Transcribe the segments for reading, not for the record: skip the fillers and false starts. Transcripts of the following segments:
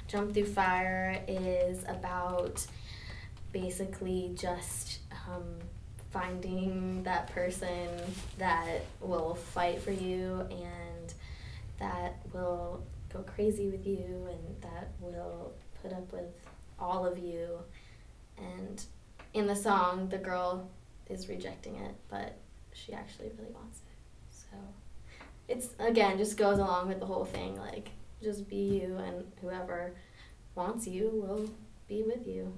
Jump Through Fire is about basically just finding that person that will fight for you and that will go crazy with you and that will put up with all of you. And in the song, the girl is rejecting it, but she actually really wants it. So it's, again, just goes along with the whole thing, like, just be you, and whoever wants you will be with you.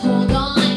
Hold on.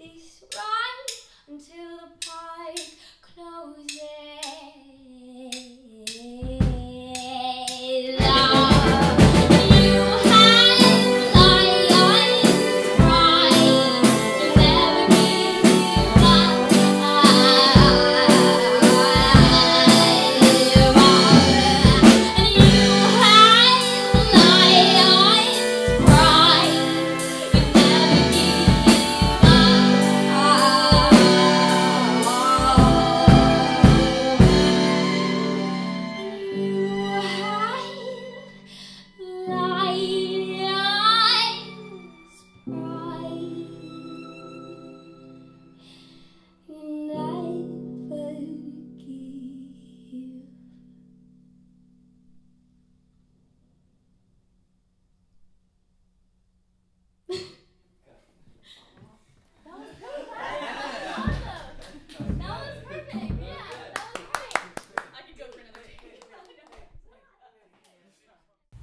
this ride until the park closes.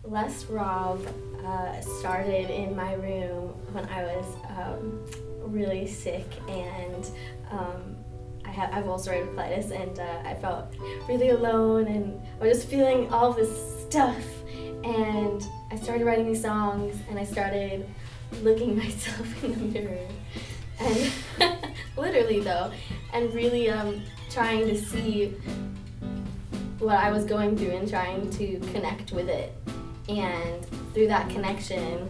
Les Rov started in my room when I was really sick, and I've ulcerative colitis, and I felt really alone, and I was just feeling all this stuff, and I started writing these songs, and I started looking myself in the mirror, and literally though, and really trying to see what I was going through and trying to connect with it. And through that connection,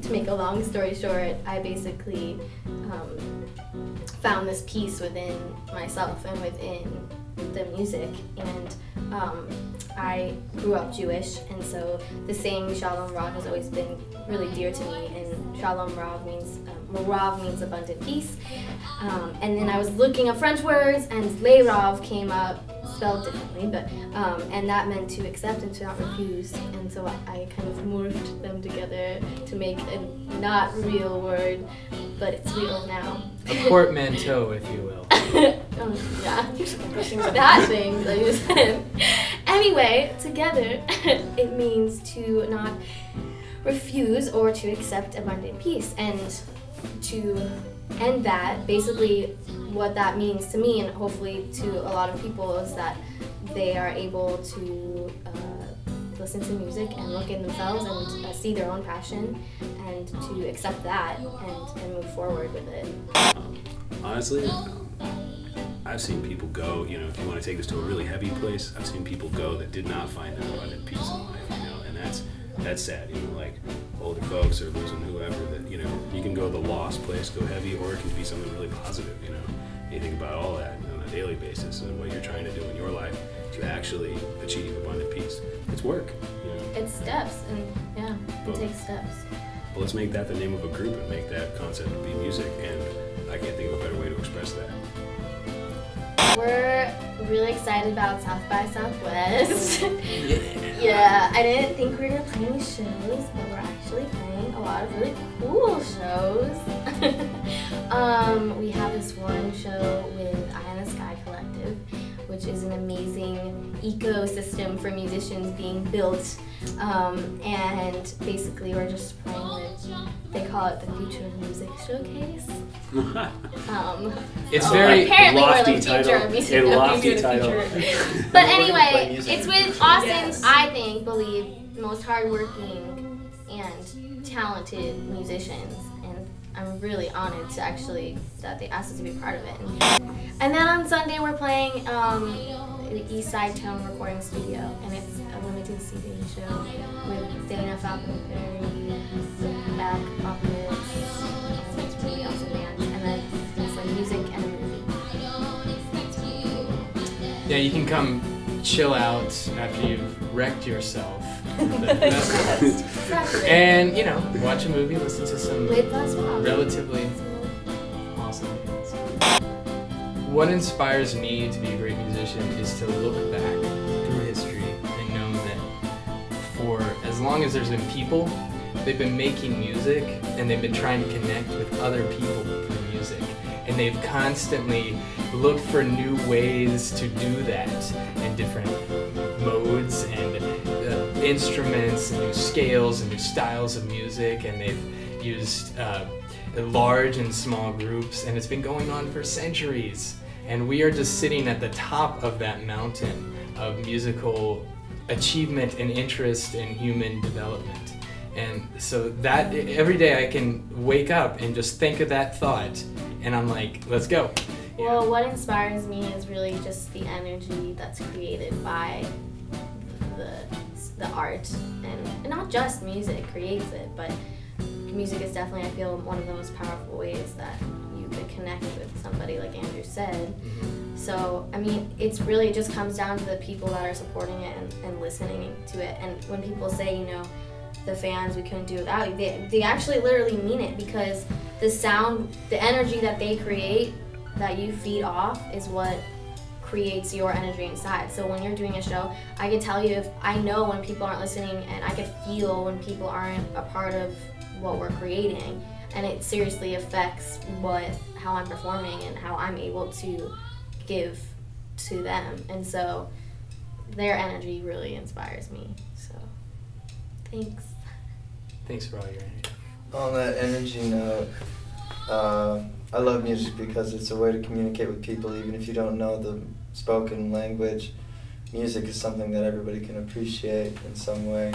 to make a long story short, I basically found this peace within myself and within the music. And I grew up Jewish, and so the saying Shalom Rav has always been really dear to me. And Shalom Rav means Rav means abundant peace. And then I was looking up French words, and Leirav came up, spelled differently, but and that meant to accept and to not refuse. And so I kind of morphed them together to make a not real word, but it's real now. A portmanteau, if you will. Yeah, that thing that you said. Anyway, together it means to not refuse or to accept abundant peace. And to end that, basically what that means to me, and hopefully to a lot of people, is that they are able to listen to music and look in themselves and see their own passion, and to accept that and move forward with it. Honestly, I've seen people go, if you want to take this to a really heavy place, I've seen people go that did not find that abundant peace in life, and that's sad, like older folks or losing whoever, that, you can go the lost place, go heavy, or it can be something really positive, You think about all that on a daily basis and what you're trying to do in your life to actually achieve abundant peace. It's work, It's steps, and yeah, it takes steps. But let's make that the name of a group and make that concept be music, and I can't think of a better way to express that. We're really excited about South by Southwest. Yeah, I didn't think we were going to play any shows, but we're actually playing a lot of really cool shows. We have this one show with Eye in the Sky Collective, which is an amazing ecosystem for musicians being built. And basically we're just playing they call it the Future of Music Showcase. It's very apparently lofty we're title. Future of Music. A lofty title. But anyway, it's with Austin's, I think, the most hardworking and talented musicians, and I'm really honored to that they asked us to be part of it. And then on Sunday we're playing the East Side Tone Recording Studio, and it's a limited CD show with Dana Falcon Perry, the Back Puppets, and it's really awesome band. And then it's like music and a movie. Yeah, you can come chill out after you've wrecked yourself. And, watch a movie, listen to some relatively awesome bands. What inspires me to be a great musician is to look back through history and know that for as long as there's been people, they've been making music, and they've been trying to connect with other people through music. And they've constantly looked for new ways to do that, and different modes and instruments and new scales and new styles of music, and they've used large and small groups, and it's been going on for centuries. And we are just sitting at the top of that mountain of musical achievement and interest in human development. And so that every day I can wake up and just think of that thought, and I'm like, let's go. Well, what inspires me is really just the energy that's created by the art, and not just music creates it, but music is definitely, I feel, one of the most powerful ways that you could connect with somebody, like Andrew said. So, I mean, it just comes down to the people that are supporting it and listening to it. And when people say, you know, the fans, we couldn't do it without you, they actually literally mean it, because the sound, the energy that they create, that you feed off, is what creates your energy inside. So when you're doing a show, I can tell you, if I know when people aren't listening, and I can feel when people aren't a part of what we're creating, and it seriously affects how I'm performing and how I'm able to give to them. And so their energy really inspires me. So thanks. Thanks for all your energy. On that energy note, I love music because it's a way to communicate with people, even if you don't know the spoken language. Music is something that everybody can appreciate in some way.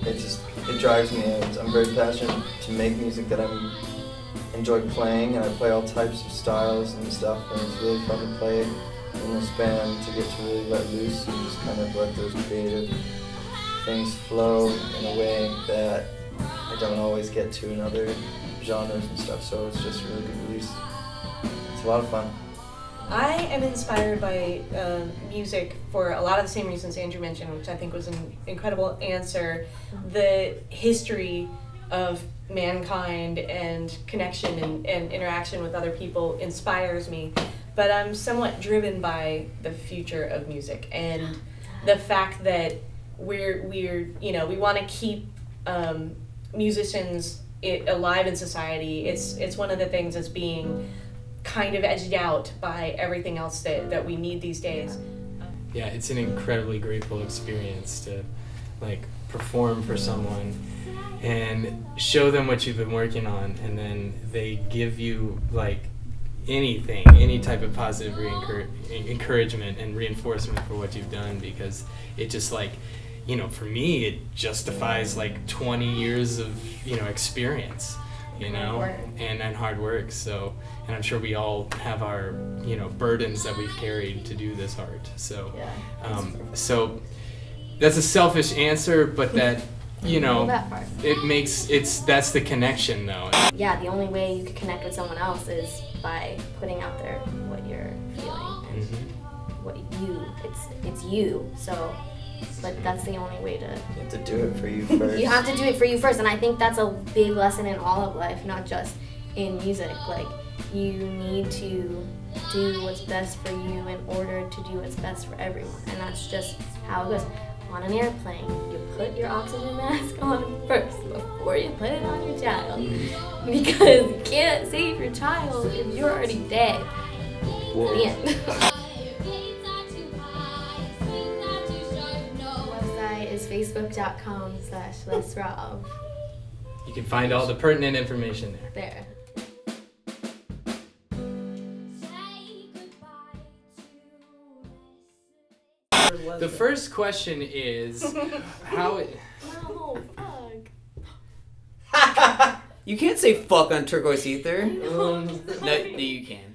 It drives me. I'm very passionate to make music that I enjoy playing, and I play all types of styles and stuff, and it's really fun to play in this band, to get to really let loose and just kind of let those creative things flow in a way that I don't always get to in other genres and stuff, so it's just a really good release. It's a lot of fun. I am inspired by music for a lot of the same reasons Andrew mentioned, which I think was an incredible answer. The history of mankind and connection and interaction with other people inspires me, but I'm somewhat driven by the future of music and the fact that we're we want to keep musicians alive in society. It's one of the things that's being kind of edged out by everything else that we need these days. Yeah, it's an incredibly grateful experience to perform for someone and show them what you've been working on, and then they give you anything, any type of positive encouragement and reinforcement for what you've done, because it just for me it justifies 20 years of experience, and hard work. So, and I'm sure we all have our burdens that we've carried to do this art. So so that's a selfish answer, but that that part. That's the connection though. Yeah, the only way you can connect with someone else is by putting out there what you're feeling and what it's you. So, but that's the only way to. You have to do it for you first. You have to do it for you first, and I think that's a big lesson in all of life, not just in music. You need to do what's best for you in order to do what's best for everyone, and that's just how it goes. On an airplane, you put your oxygen mask on first before you put it on your child, because you can't save your child if you're already dead. Whoa. The end. Website is facebook.com/LesRob. You can find all the pertinent information there. There. The first question is how it. No, fuck. You can't say fuck on Turquoise Ether. No, you can.